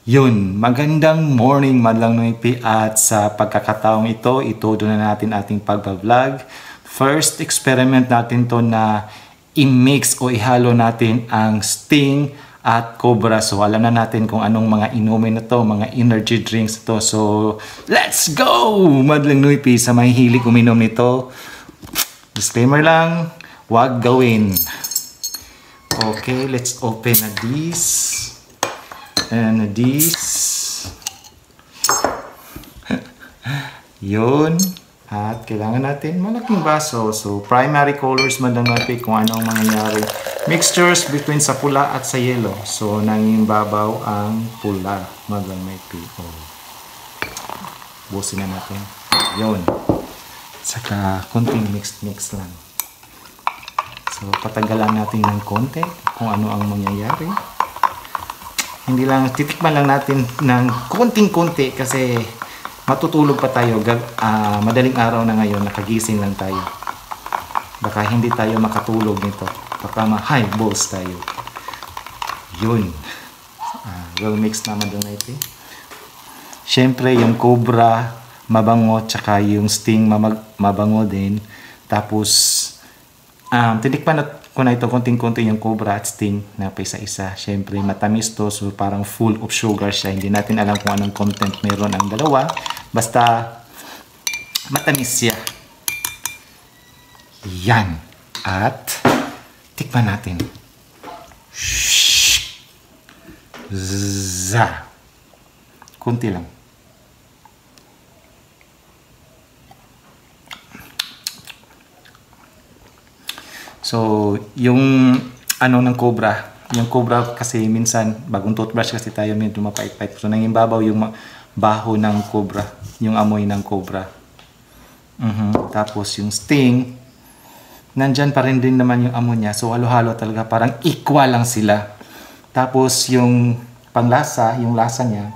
Yun, magandang morning madlang noipi at sa pagkakataong ito, itudo na natin ating pagbablog. First experiment natin to na i-mix o ihalo natin ang Sting at Cobra. So alam na natin kung anong mga inumin na to, mga energy drinks to. So let's go! Madlang noipi sa mahihilig uminom nito. Disclaimer lang, wag gawin. Okay, let's open na this. And this. Yun. At kailangan natin malaking baso. So, primary colors man lang natin kung ano ang mangyayari. Mixtures between sa pula at sa yellow. So, nanging babaw ang pula. Madlang natin. Busin na natin. Yun. Saka, konting mix lang. So, patanggalan natin ng konti kung ano ang mangyayari. Hindi lang, titikman lang natin ng konting-konti kasi matutulog pa tayo. Madaling araw na ngayon, nakagising lang tayo. Baka hindi tayo makatulog nito. Baka ma-high balls tayo. Yun. Well mixed naman doon na ito. Siyempre, yung Cobra, mabango, tsaka yung Sting, mabango din. Tapos, titikman ko na ito konting-konti yung Cobra at Sting na pa isa-isa. Siyempre matamis to, so parang full of sugar siya. Hindi natin alam kung anong content meron ang dalawa. Basta matamis siya. Yan. At tikman natin. Za. Kunti lang. So, yung ano ng Cobra, yung Cobra kasi minsan, bagong toothbrush kasi tayo medyo mapait-pait. So, nanging babaw yung baho ng Cobra, yung amoy ng Cobra. Tapos yung Sting, nandyan pa rin din naman yung amoy niya. So, halo-halo talaga, parang equal lang sila. Tapos yung panglasa, yung lasa niya,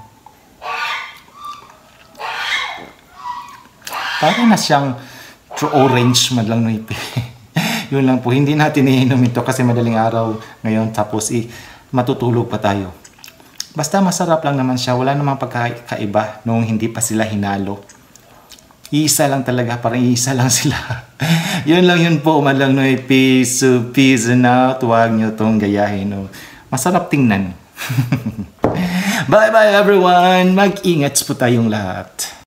parang na siyang true orange madlang noipi. Yun lang po, hindi natin iinom ito kasi madaling araw ngayon tapos matutulog pa tayo. Basta masarap lang naman siya, wala namang pagkaiba nung hindi pa sila hinalo. Iisa lang talaga, parang iisa lang sila. Yun lang yun po, madlang noipi. So peace and out, huwag nyo itong gayahin. Masarap tingnan. Bye bye everyone, mag-ingat po tayong lahat.